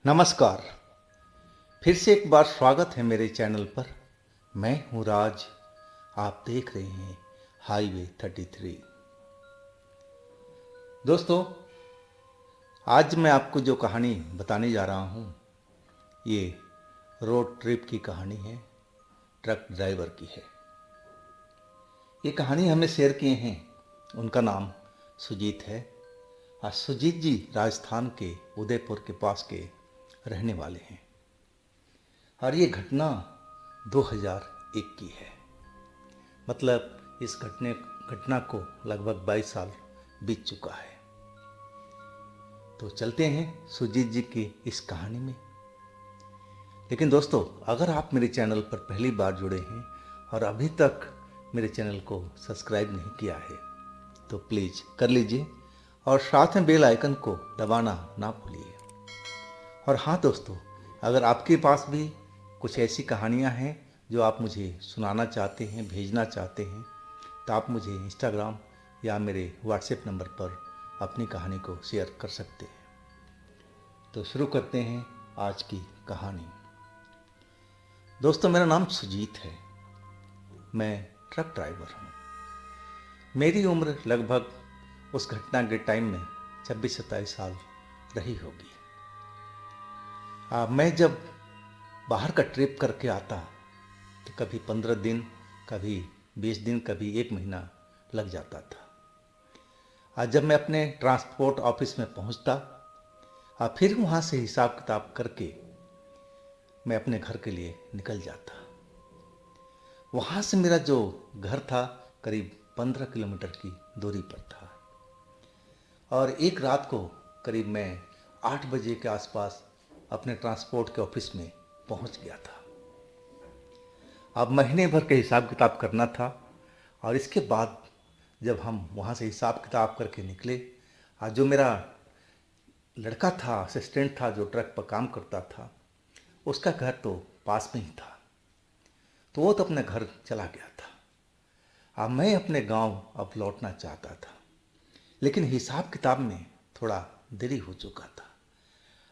नमस्कार। फिर से एक बार स्वागत है मेरे चैनल पर। मैं हूँ राज। आप देख रहे हैं हाईवे 33। दोस्तों, आज मैं आपको जो कहानी बताने जा रहा हूँ ये रोड ट्रिप की कहानी है, ट्रक ड्राइवर की है। ये कहानी हमें शेयर किए हैं, उनका नाम सुजीत है। और सुजीत जी राजस्थान के उदयपुर के पास के रहने वाले हैं। और ये घटना 2001 की है। मतलब इस घटना को लगभग 22 साल बीत चुका है। तो चलते हैं सुजीत जी की इस कहानी में। लेकिन दोस्तों, अगर आप मेरे चैनल पर पहली बार जुड़े हैं और अभी तक मेरे चैनल को सब्सक्राइब नहीं किया है तो प्लीज़ कर लीजिए और साथ में बेल आइकन को दबाना ना भूलिए। और हाँ दोस्तों, अगर आपके पास भी कुछ ऐसी कहानियाँ हैं जो आप मुझे सुनाना चाहते हैं, भेजना चाहते हैं, तो आप मुझे इंस्टाग्राम या मेरे व्हाट्सएप नंबर पर अपनी कहानी को शेयर कर सकते हैं। तो शुरू करते हैं आज की कहानी। दोस्तों, मेरा नाम सुजीत है। मैं ट्रक ड्राइवर हूँ। मेरी उम्र लगभग उस घटना के टाइम में 26-27 साल रही होगी। मैं जब बाहर का ट्रिप करके आता तो कभी 15 दिन, कभी 20 दिन, कभी 1 महीना लग जाता था। आज जब मैं अपने ट्रांसपोर्ट ऑफिस में पहुंचता फिर वहां से हिसाब किताब करके मैं अपने घर के लिए निकल जाता। वहां से मेरा जो घर था करीब 15 किलोमीटर की दूरी पर था। और एक रात को करीब मैं 8 बजे के आसपास अपने ट्रांसपोर्ट के ऑफिस में पहुंच गया था। अब महीने भर के हिसाब किताब करना था। और इसके बाद जब हम वहाँ से हिसाब किताब करके निकले, जो मेरा लड़का था, असिस्टेंट था, जो ट्रक पर काम करता था, उसका घर तो पास में ही था। तो वो तो अपने घर चला गया था। अब मैं अपने गांव अब लौटना चाहता था, लेकिन हिसाब किताब में थोड़ा देरी हो चुका था।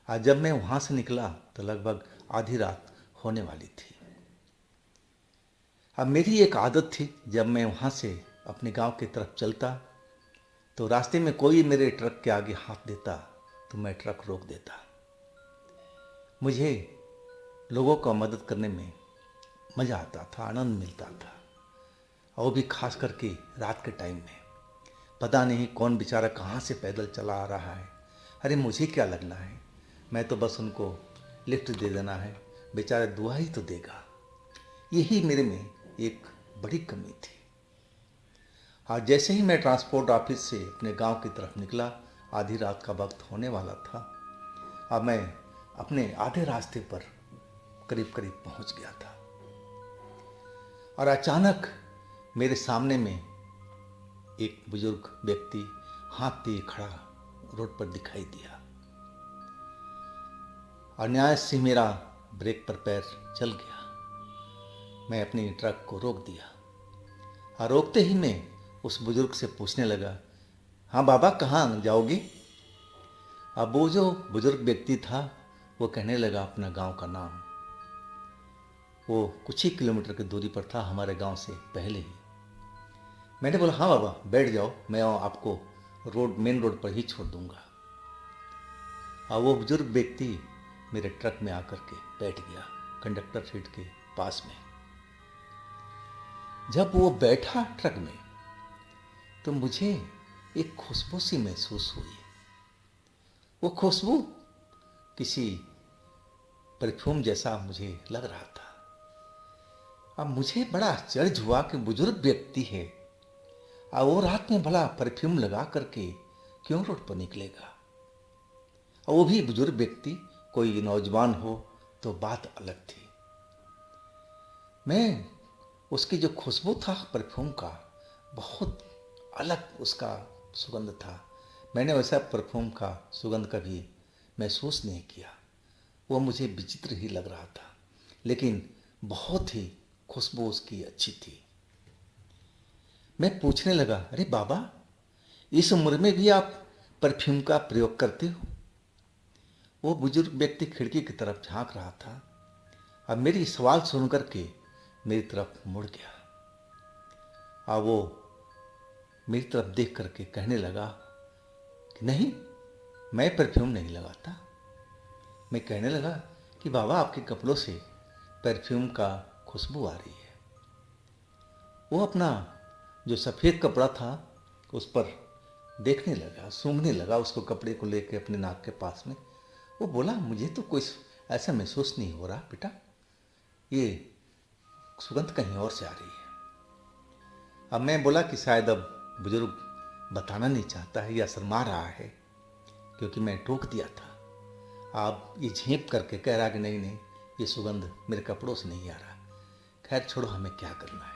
आज जब मैं वहाँ से निकला तो लगभग आधी रात होने वाली थी। अब मेरी एक आदत थी, जब मैं वहाँ से अपने गांव की तरफ चलता तो रास्ते में कोई मेरे ट्रक के आगे हाथ देता तो मैं ट्रक रोक देता। मुझे लोगों का मदद करने में मज़ा आता था, आनंद मिलता था। और वो भी खास करके रात के टाइम में। पता नहीं कौन बेचारा कहाँ से पैदल चला आ रहा है। अरे मुझे क्या लगना है, मैं तो बस उनको लिफ्ट दे देना है, बेचारा दुआ ही तो देगा। यही मेरे में एक बड़ी कमी थी। आज जैसे ही मैं ट्रांसपोर्ट ऑफिस से अपने गांव की तरफ निकला, आधी रात का वक्त होने वाला था। अब मैं अपने आधे रास्ते पर करीब करीब पहुंच गया था। और अचानक मेरे सामने में एक बुजुर्ग व्यक्ति हाथ दिए खड़ा रोड पर दिखाई दिया। और न्याय से मेरा ब्रेक पर पैर चल गया। मैं अपनी ट्रक को रोक दिया। और रोकते ही मैं उस बुजुर्ग से पूछने लगा, हाँ बाबा, कहाँ जाओगे? अब वो जो बुजुर्ग व्यक्ति था वो कहने लगा अपना गांव का नाम। वो कुछ ही किलोमीटर की दूरी पर था हमारे गांव से पहले ही। मैंने बोला, हाँ बाबा बैठ जाओ, मैं आपको मेन रोड पर ही छोड़ दूंगा। और वो बुजुर्ग व्यक्ति मेरे ट्रक में आकर के बैठ गया, कंडक्टर सीट के पास में। जब वो बैठा ट्रक में तो मुझे एक खुशबू सी महसूस हुई। वो खुशबू किसी परफ्यूम जैसा मुझे लग रहा था। अब मुझे बड़ा आश्चर्य हुआ कि बुजुर्ग व्यक्ति है और वो रात में भला परफ्यूम लगा करके क्यों रोड पर निकलेगा? और वो भी बुजुर्ग व्यक्ति, कोई नौजवान हो तो बात अलग थी। मैं उसकी जो खुशबू था परफ्यूम का, बहुत अलग उसका सुगंध था। मैंने वैसा परफ्यूम का सुगंध कभी महसूस नहीं किया। वो मुझे विचित्र ही लग रहा था, लेकिन बहुत ही खुशबू उसकी अच्छी थी। मैं पूछने लगा, अरे बाबा, इस उम्र में भी आप परफ्यूम का प्रयोग करते हो? वो बुजुर्ग व्यक्ति खिड़की की तरफ झांक रहा था। अब मेरी सवाल सुन करके मेरी तरफ मुड़ गया। अब वो मेरी तरफ देख करके कहने लगा कि नहीं, मैं परफ्यूम नहीं लगाता। मैं कहने लगा कि बाबा, आपके कपड़ों से परफ्यूम का खुशबू आ रही है। वो अपना जो सफ़ेद कपड़ा था उस पर देखने लगा, सूंघने लगा, उसको कपड़े को लेकर अपने नाक के पास में। वो बोला, मुझे तो कोई ऐसा महसूस नहीं हो रहा बेटा, ये सुगंध कहीं और से आ रही है। अब मैं बोला कि शायद अब बुजुर्ग बताना नहीं चाहता है या शर्मा रहा है, क्योंकि मैं टोक दिया था। आप ये झेप करके कह रहा कि नहीं नहीं, ये सुगंध मेरे कपड़ों से नहीं आ रहा। खैर छोड़ो, हमें क्या करना है।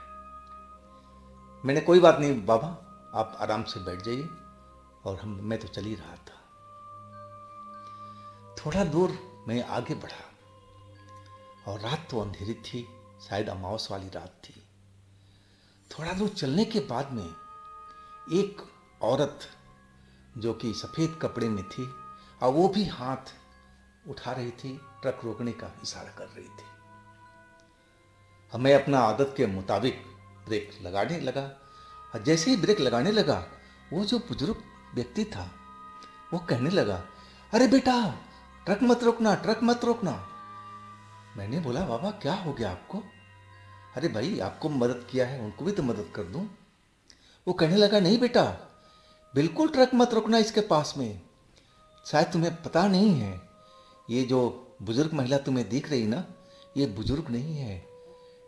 मैंने कहा, कोई बात नहीं बाबा, आप आराम से बैठ जाइए। और मैं तो चल ही रहा था। थोड़ा दूर मैं आगे बढ़ा और रात तो अंधेरी थी, शायद अमावस वाली रात थी। थोड़ा दूर चलने के बाद में एक औरत जो कि सफ़ेद कपड़े में थी और वो भी हाथ उठा रही थी, ट्रक रोकने का इशारा कर रही थी। अब मैं अपना आदत के मुताबिक ब्रेक लगाने लगा और जैसे ही ब्रेक लगाने लगा, वो जो बुजुर्ग व्यक्ति था वो कहने लगा, अरे बेटा, ट्रक मत रोकना, ट्रक मत रोकना। मैंने बोला, बाबा क्या हो गया आपको? अरे भाई, आपको मदद किया है, उनको भी तो मदद कर दूं। वो कहने लगा, नहीं बेटा, बिल्कुल ट्रक मत रोकना इसके पास में। शायद तुम्हें पता नहीं है, ये जो बुजुर्ग महिला तुम्हें दिख रही ना, ये बुजुर्ग नहीं है,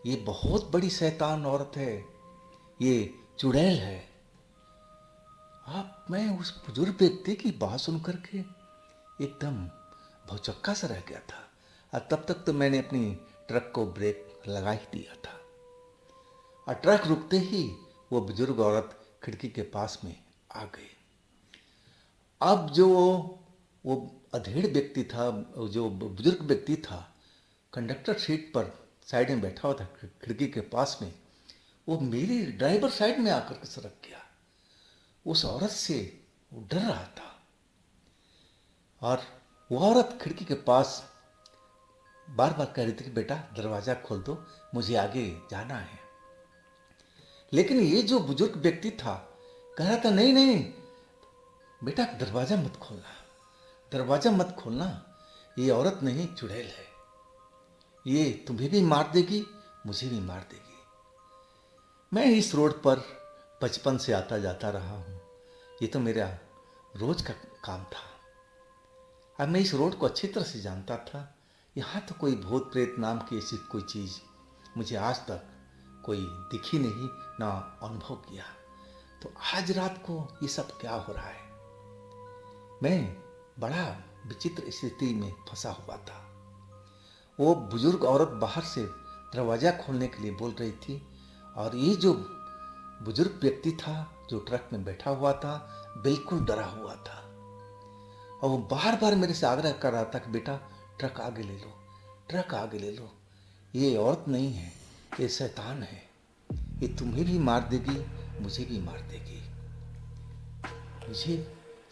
ये बहुत बड़ी शैतान औरत है, ये चुड़ैल है। अब मैं उस बुजुर्ग व्यक्ति की बात सुन करके एकदम भौचक्का सा रह गया था। और तब तक तो मैंने अपनी ट्रक को ब्रेक लगा ही दिया था। और ट्रक रुकते ही वो बुजुर्ग औरत खिड़की के पास में आ गई। अब जो वो अधेड़ व्यक्ति था, जो बुजुर्ग व्यक्ति था, कंडक्टर सीट पर साइड में बैठा हुआ था खिड़की के पास में, वो मेरी ड्राइवर साइड में आकर के सरक गया। उस औरत से वो डर रहा था और वो औरत खिड़की के पास बार बार कह रही थी कि बेटा दरवाज़ा खोल दो, मुझे आगे जाना है। लेकिन ये जो बुजुर्ग व्यक्ति था कह रहा था, नहीं नहीं बेटा, दरवाज़ा मत खोलना, दरवाज़ा मत खोलना, ये औरत नहीं चुड़ैल है, ये तुम्हें भी मार देगी, मुझे भी मार देगी। मैं इस रोड पर बचपन से आता जाता रहा हूँ, ये तो मेरा रोज का काम था। अब मैं इस रोड को अच्छी तरह से जानता था। यहाँ तो कोई भूत प्रेत नाम की ऐसी कोई चीज़ मुझे आज तक कोई दिखी नहीं, ना अनुभव किया। तो आज रात को ये सब क्या हो रहा है? मैं बड़ा विचित्र स्थिति में फंसा हुआ था। वो बुजुर्ग औरत बाहर से दरवाज़ा खोलने के लिए बोल रही थी और ये जो बुजुर्ग व्यक्ति था जो ट्रक में बैठा हुआ था, बिल्कुल डरा हुआ था और वो बार बार मेरे से आग्रह कर रहा था कि बेटा ट्रक आगे ले लो, ट्रक आगे ले लो, ये औरत नहीं है, ये शैतान है, ये तुम्हें भी मार देगी, मुझे भी मार देगी। मुझे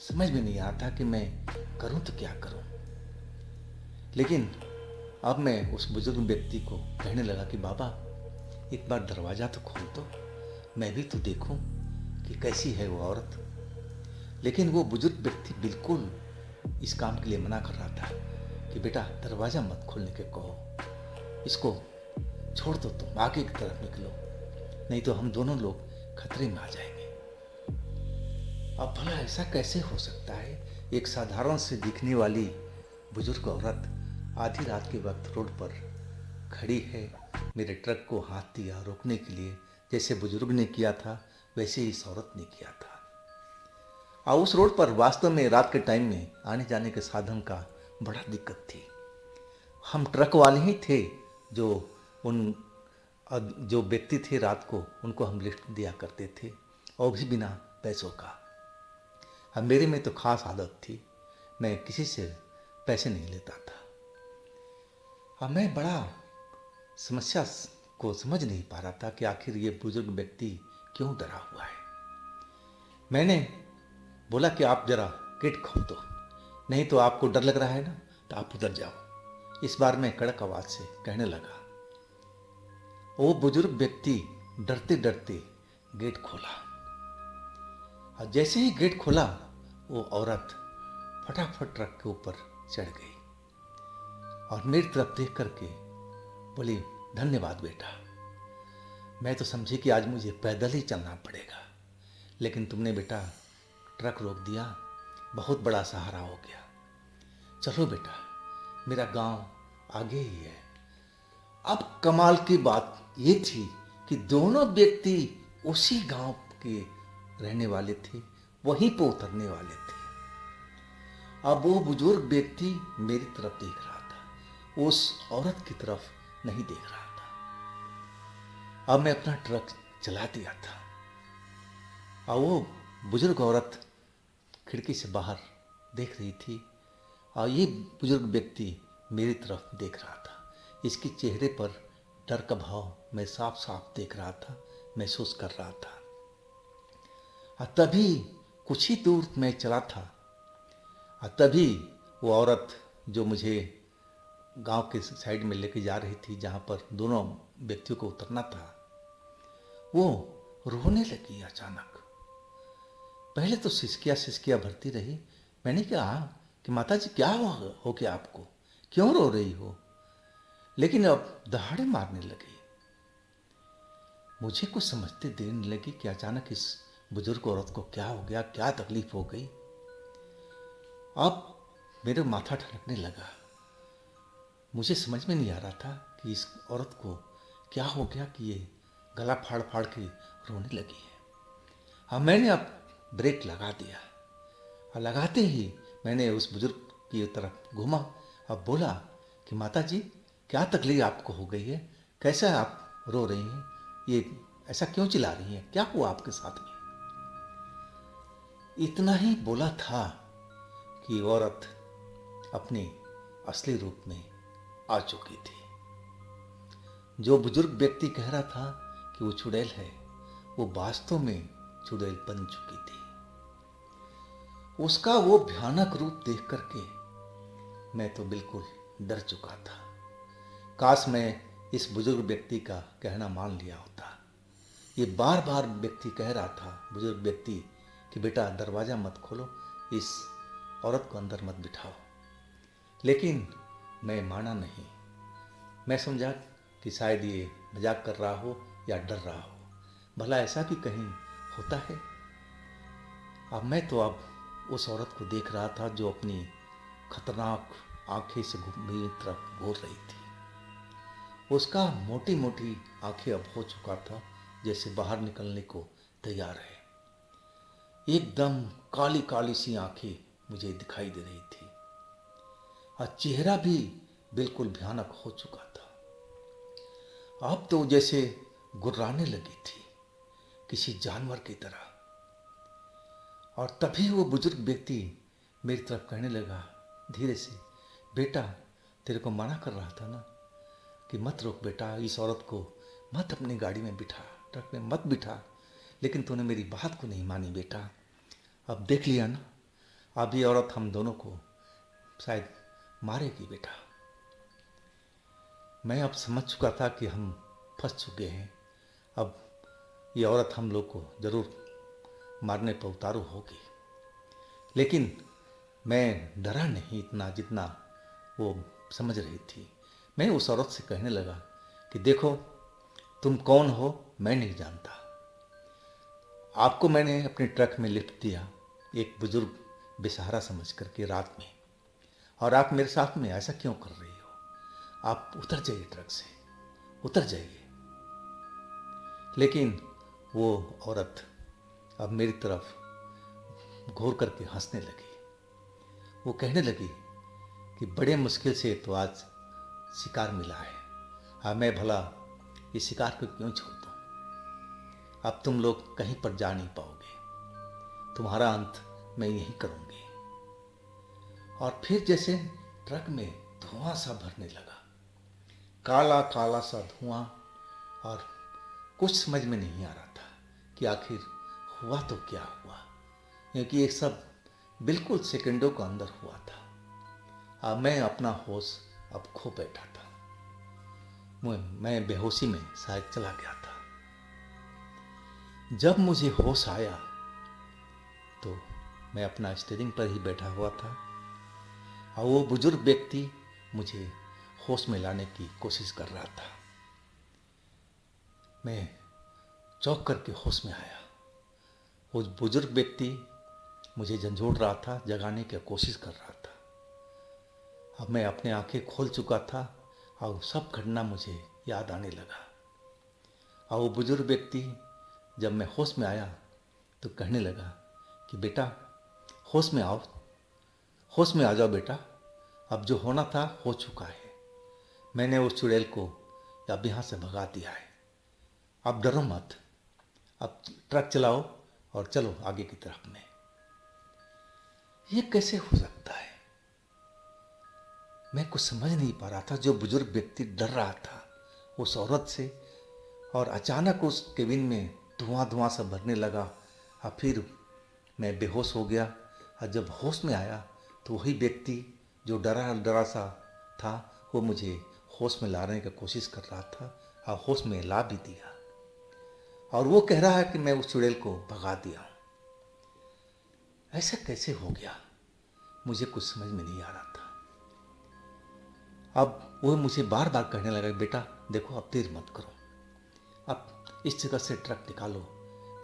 समझ में नहीं आता कि मैं करूं तो क्या करूं। लेकिन अब मैं उस बुजुर्ग व्यक्ति को कहने लगा कि बाबा एक बार दरवाज़ा तो खोल दो, मैं भी तो देखूं कि कैसी है वो औरत। लेकिन वो बुजुर्ग व्यक्ति बिल्कुल इस काम के लिए मना कर रहा था कि बेटा दरवाज़ा मत खोलने के कहो, इसको छोड़ दो, तुम आगे की तरफ निकलो, नहीं तो हम दोनों लोग खतरे में आ जाएंगे। अब भला ऐसा कैसे हो सकता है? एक साधारण से दिखने वाली बुजुर्ग औरत आधी रात के वक्त रोड पर खड़ी है, मेरे ट्रक को हाथ दिया रोकने के लिए, जैसे बुजुर्ग ने किया था वैसे ही इस औरत ने किया था। और उस रोड पर वास्तव में रात के टाइम में आने जाने के साधन का बड़ा दिक्कत थी। हम ट्रक वाले ही थे जो उन जो व्यक्ति थे रात को उनको हम लिफ्ट दिया करते थे, और भी बिना पैसों का। अब मेरे में तो खास आदत थी, मैं किसी से पैसे नहीं लेता था। अब मैं बड़ा समस्या को समझ नहीं पा रहा था कि आखिर ये बुजुर्ग व्यक्ति क्यों डरा हुआ है। मैंने बोला कि आप जरा गेट खोल दो, नहीं तो आपको डर लग रहा है ना, तो आप उधर जाओ, इस बार मैं कड़क आवाज से कहने लगा। वो बुजुर्ग व्यक्ति डरते डरते गेट खोला, और जैसे ही गेट खोला वो औरत फटाफट ट्रक के ऊपर चढ़ गई और मेरी तरफ देख करके बोली, धन्यवाद बेटा, मैं तो समझी कि आज मुझे पैदल ही चलना पड़ेगा, लेकिन तुमने बेटा ट्रक रोक दिया, बहुत बड़ा सहारा हो गया। चलो बेटा, मेरा गांव आगे ही है। अब कमाल की बात ये थी कि दोनों व्यक्ति उसी गांव के रहने वाले थे, वहीं पर उतरने वाले थे। अब वो बुजुर्ग व्यक्ति मेरी तरफ देख रहा था, उस औरत की तरफ नहीं देख रहा था। अब मैं अपना ट्रक चला दिया था और वो बुजुर्ग औरत खिड़की से बाहर देख रही थी और ये बुजुर्ग व्यक्ति मेरी तरफ देख रहा था। इसके चेहरे पर डर का भाव मैं साफ साफ देख रहा था, महसूस कर रहा था। और तभी कुछ ही दूर मैं चला था और तभी वो औरत जो मुझे गांव के साइड में लेके जा रही थी, जहां पर दोनों व्यक्तियों को उतरना था, वो रोने लगी अचानक। पहले तो सिसकिया भरती रही। मैंने कहा कि माता जी क्या हो गया आपको, क्यों रो रही हो? लेकिन अब दहाड़े मारने लगी। मुझे कुछ समझते देर नहीं लगी कि अचानक इस बुजुर्ग औरत को क्या हो गया, क्या तकलीफ हो गई। अब मेरा माथा ठनकने लगा। मुझे समझ में नहीं आ रहा था कि इस औरत को क्या हो गया कि ये गला फाड़ फाड़ के रोने लगी है। हाँ, मैंने अब ब्रेक लगा दिया और लगाते ही मैंने उस बुजुर्ग की तरफ घूमा और बोला कि माता जी क्या तकलीफ आपको हो गई है, कैसा आप रो रही हैं, ये ऐसा क्यों चिल्ला रही हैं, क्या हुआ आपके साथ में? इतना ही बोला था कि औरत अपने असली रूप में आ चुकी थी। जो बुजुर्ग व्यक्ति कह रहा था कि वो चुड़ैल है, वो वास्तव में चुड़ैल बन चुकी थी। उसका वो भयानक रूप देख करके मैं तो बिल्कुल डर चुका था। काश मैं इस बुजुर्ग व्यक्ति का कहना मान लिया होता। ये बार बार व्यक्ति कह रहा था, बुजुर्ग व्यक्ति, कि बेटा दरवाजा मत खोलो, इस औरत को अंदर मत बिठाओ, लेकिन मैं माना नहीं। मैं समझा कि शायद ये मजाक कर रहा हो या डर रहा हो, भला ऐसा भी कहीं होता है। अब उस औरत को देख रहा था जो अपनी खतरनाक आंखें से मेरी तरफ घूर रही थी। उसका मोटी मोटी आंखें अब हो चुका था जैसे बाहर निकलने को तैयार है। एकदम काली काली सी आंखें मुझे दिखाई दे रही थी और चेहरा भी बिल्कुल भयानक हो चुका था। अब तो जैसे गुर्राने लगी थी किसी जानवर की तरह। और तभी वो बुजुर्ग व्यक्ति मेरी तरफ कहने लगा धीरे से, बेटा तेरे को मना कर रहा था ना कि मत रोक बेटा, इस औरत को मत अपनी गाड़ी में बिठा, ट्रक में मत बिठा, लेकिन तूने मेरी बात को नहीं मानी बेटा। अब देख लिया ना, अब ये औरत हम दोनों को शायद मारेगी बेटा। मैं अब समझ चुका था कि हम फंस चुके हैं। अब ये औरत हम लोग को जरूर मारने पर उतारू होगी। लेकिन मैं डरा नहीं इतना जितना वो समझ रही थी। मैं उस औरत से कहने लगा कि देखो, तुम कौन हो मैं नहीं जानता। आपको मैंने अपने ट्रक में लिफ्ट दिया एक बुजुर्ग बेसहारा समझ करके रात में, और आप मेरे साथ में ऐसा क्यों कर रही हो? आप उतर जाइए, ट्रक से उतर जाइए। लेकिन वो औरत अब मेरी तरफ घूर करके हंसने लगी। वो कहने लगी कि बड़े मुश्किल से तो आज शिकार मिला है, हाँ मैं भला इस शिकार को क्यों छोड़ दूँ? अब तुम लोग कहीं पर जा नहीं पाओगे, तुम्हारा अंत मैं यही करूँगी। और फिर जैसे ट्रक में धुआं सा भरने लगा, काला काला सा धुआं, और कुछ समझ में नहीं आ रहा था कि आखिर हुआ तो क्या हुआ, क्योंकि ये सब बिल्कुल सेकंडों के अंदर हुआ था। अब मैं अपना होश अब खो बैठा था। मैं बेहोशी में शायद चला गया था। जब मुझे होश आया तो मैं अपना स्टीयरिंग पर ही बैठा हुआ था और वो बुजुर्ग व्यक्ति मुझे होश में लाने की कोशिश कर रहा था। मैं चौंक करके होश में आया। वो बुजुर्ग व्यक्ति मुझे झंझोड़ रहा था, जगाने की कोशिश कर रहा था। अब मैं अपने आंखें खोल चुका था और सब घटना मुझे याद आने लगा। और वो बुजुर्ग व्यक्ति जब मैं होश में आया तो कहने लगा कि बेटा होश में आओ, होश में आ जाओ बेटा, अब जो होना था हो चुका है। मैंने उस चुड़ैल को अब यहाँ से भगा दिया है। अब डरो मत, अब ट्रक चलाओ और चलो आगे की तरफ में। ये कैसे हो सकता है? मैं कुछ समझ नहीं पा रहा था। जो बुजुर्ग व्यक्ति डर रहा था उस औरत से, और अचानक उस केबिन में धुआं धुआं सा भरने लगा और फिर मैं बेहोश हो गया। और जब होश में आया तो वही व्यक्ति जो डरा डरा सा था वो मुझे होश में लाने की कोशिश कर रहा था और होश में ला भी दिया। और वो कह रहा है कि मैं उस चुड़ैल को भगा दिया। ऐसा कैसे हो गया? मुझे कुछ समझ में नहीं आ रहा था। अब वो मुझे बार बार कहने लगा, बेटा देखो अब देर मत करो, अब इस जगह से ट्रक निकालो,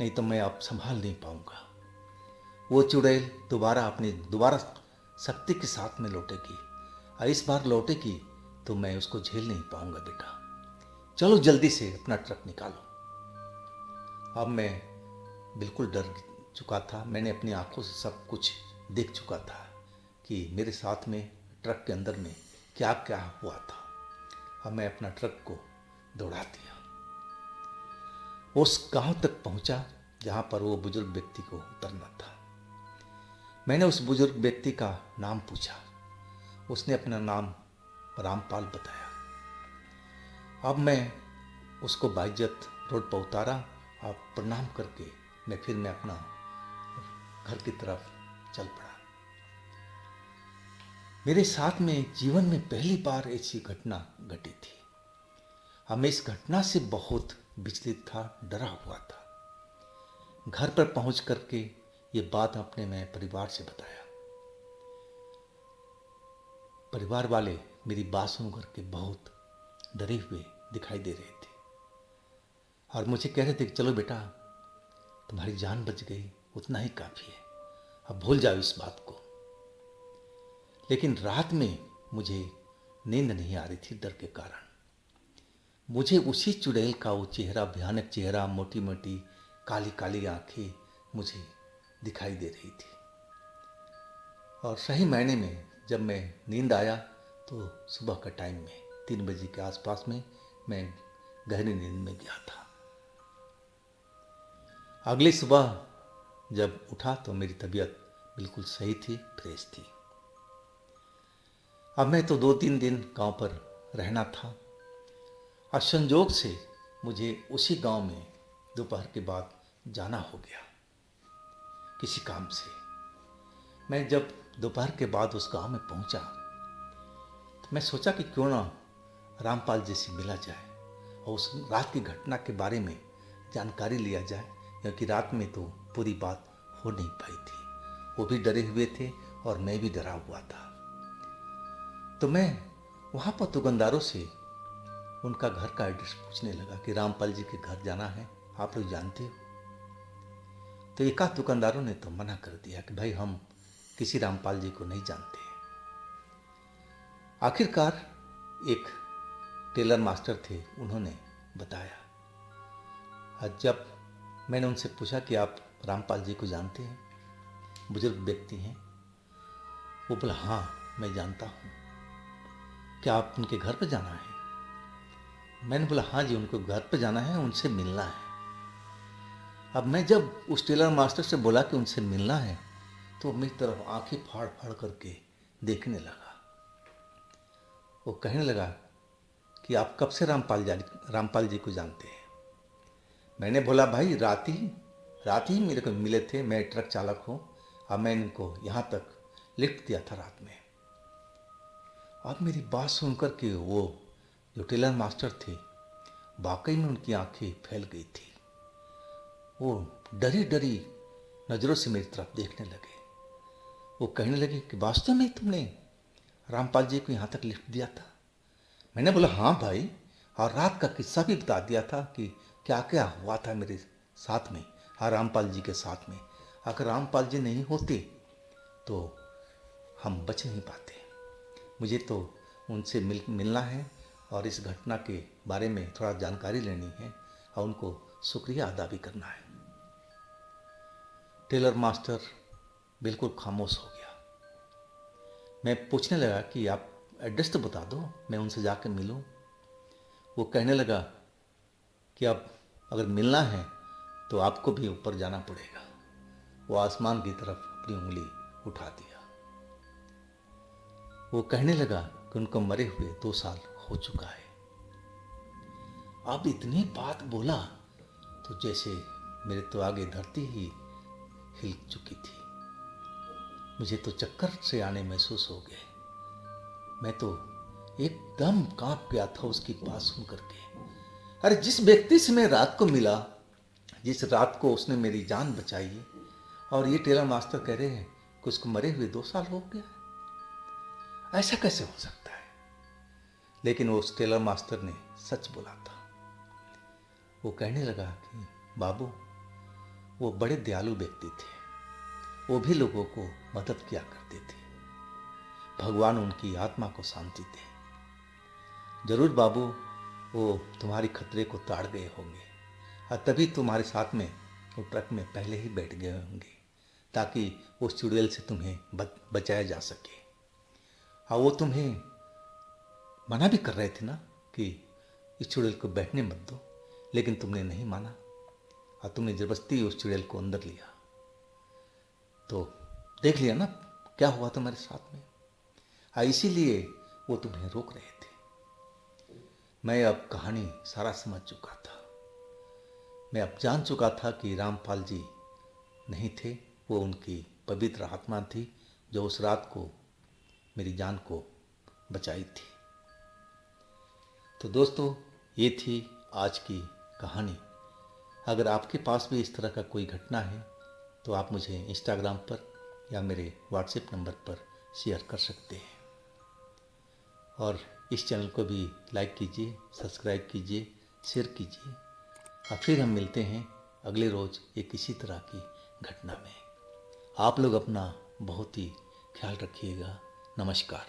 नहीं तो मैं अब संभाल नहीं पाऊंगा। वो चुड़ैल दोबारा शक्ति के साथ में लौटेगी और इस बार लौटेगी तो मैं उसको झेल नहीं पाऊंगा। बेटा चलो जल्दी से अपना ट्रक निकालो। अब मैं बिल्कुल डर चुका था। मैंने अपनी आंखों से सब कुछ देख चुका था कि मेरे साथ में ट्रक के अंदर में क्या क्या हुआ था। अब मैं अपना ट्रक को दौड़ा दिया। उस गांव तक पहुंचा जहां पर वो बुजुर्ग व्यक्ति को उतरना था। मैंने उस बुजुर्ग व्यक्ति का नाम पूछा। उसने अपना नाम रामपाल बताया। अब मैं उसको बाइज्जत रोड पर उतारा और प्रणाम करके मैं अपना घर की तरफ चल पड़ा। मेरे साथ में जीवन में पहली बार ऐसी घटना घटी थी। अब मैं इस घटना से बहुत विचलित था, डरा हुआ था। घर पर पहुंच करके ये बात अपने मैं परिवार से बताया। परिवार वाले मेरी बात सुन करके बहुत डरे हुए दिखाई दे रहे थे और मुझे कह रहे थे कि चलो बेटा तुम्हारी जान बच गई, उतना ही काफ़ी है, अब भूल जाओ इस बात को। लेकिन रात में मुझे नींद नहीं आ रही थी डर के कारण। मुझे उसी चुड़ैल का वो चेहरा, भयानक चेहरा, मोटी मोटी काली काली आंखें मुझे दिखाई दे रही थी। और सही मायने में जब मैं नींद आया तो सुबह का टाइम में 3 बजे के आसपास में मैं गहरी नींद में गया था। अगली सुबह जब उठा तो मेरी तबीयत बिल्कुल सही थी, फ्रेश थी। अब मैं तो 2-3 दिन गांव पर रहना था और संजोग से मुझे उसी गांव में दोपहर के बाद जाना हो गया किसी काम से। मैं जब दोपहर के बाद उस गांव में पहुंचा तो मैं सोचा कि क्यों ना रामपाल जी से मिला जाए और उस रात की घटना के बारे में जानकारी लिया जाए, क्योंकि रात में तो पूरी बात हो नहीं पाई थी। वो भी डरे हुए थे और मैं भी डरा हुआ था। तो मैं वहाँ पर दुकानदारों से उनका घर का एड्रेस पूछने लगा कि रामपाल जी के घर जाना है, आप लोग जानते हो? तो एकाध दुकानदारों ने तो मना कर दिया कि भाई हम किसी रामपाल जी को नहीं जानते। आखिरकार एक टेलर मास्टर थे, उन्होंने बताया। और जब मैंने उनसे पूछा कि आप रामपाल जी को जानते हैं, बुजुर्ग व्यक्ति हैं, वो बोला हाँ मैं जानता हूँ, क्या आप उनके घर पर जाना है? मैंने बोला हाँ जी उनको घर पर जाना है, उनसे मिलना है। अब मैं जब उस टेलर मास्टर से बोला कि उनसे मिलना है तो मेरी तरफ आंखें फाड़ फाड़ करके देखने लगा। वो कहने लगा कि आप कब से रामपाल जी को जानते हैं? मैंने बोला भाई रात ही मेरे को मिले थे, मैं ट्रक चालक हूँ और मैंने इनको यहाँ तक लिफ्ट दिया था रात में। अब मेरी बात सुनकर के वो जो टेलर मास्टर थे, वाकई में उनकी आंखें फैल गई थी। वो डरी डरी नज़रों से मेरी तरफ देखने लगे। वो कहने लगे कि वास्तव में तुमने रामपाल जी को यहाँ तक लिफ्ट दिया था? मैंने बोला हाँ भाई, और रात का किस्सा भी बता दिया था कि क्या क्या हुआ था मेरे साथ में, हाँ रामपाल जी के साथ में। अगर रामपाल जी नहीं होते तो हम बच नहीं पाते। मुझे तो उनसे मिलना है और इस घटना के बारे में थोड़ा जानकारी लेनी है और उनको शुक्रिया अदा भी करना है। टेलर मास्टर बिल्कुल खामोश हो गया। मैं पूछने लगा कि आप एड्रेस तो बता दो, मैं उनसे जाकर मिलूं। वो कहने लगा कि अब अगर मिलना है तो आपको भी ऊपर जाना पड़ेगा। वो आसमान की तरफ अपनी उंगली उठा दिया। वो कहने लगा कि उनको मरे हुए 2 साल हो चुका है। अब इतनी बात बोला तो जैसे मेरे तो आगे धरती ही हिल चुकी थी। मुझे तो चक्कर से आने महसूस हो गए। मैं तो एकदम कांप गया था उसकी बात सुन करके। अरे जिस व्यक्ति से मैं रात को मिला, जिस रात को उसने मेरी जान बचाई, और ये टेलर मास्टर कह रहे हैं कि उसको मरे हुए 2 साल हो गया। ऐसा कैसे हो सकता है? लेकिन वो उस टेलर मास्टर ने सच बोला था। वो कहने लगा कि बाबू, वो बड़े दयालु व्यक्ति थे। वो भी लोगों को मदद किया करते थे। भगवान उनकी आत्मा को शांति दे। जरूर बाबू, वो तुम्हारी खतरे को ताड़ गए होंगे और तभी तुम्हारे साथ में वो ट्रक में पहले ही बैठ गए होंगे ताकि उस चुड़ैल से तुम्हें बचाया जा सके। और वो तुम्हें मना भी कर रहे थे ना कि इस चुड़ैल को बैठने मत दो, लेकिन तुमने नहीं माना और तुमने जबरदस्ती उस चुड़ैल को अंदर लिया। तो देख लिया ना क्या हुआ तुम्हारे साथ में। इसीलिए वो तुम्हें रोक रहे थे। मैं अब कहानी सारा समझ चुका था। मैं अब जान चुका था कि रामपाल जी नहीं थे, वो उनकी पवित्र आत्मा थी जो उस रात को मेरी जान को बचाई थी। तो दोस्तों, ये थी आज की कहानी। अगर आपके पास भी इस तरह का कोई घटना है तो आप मुझे इंस्टाग्राम पर या मेरे व्हाट्सएप नंबर पर शेयर कर सकते हैं। और इस चैनल को भी लाइक कीजिए, सब्सक्राइब कीजिए, शेयर कीजिए। और फिर हम मिलते हैं अगले रोज़ एक इसी तरह की घटना में। आप लोग अपना बहुत ही ख्याल रखिएगा। नमस्कार।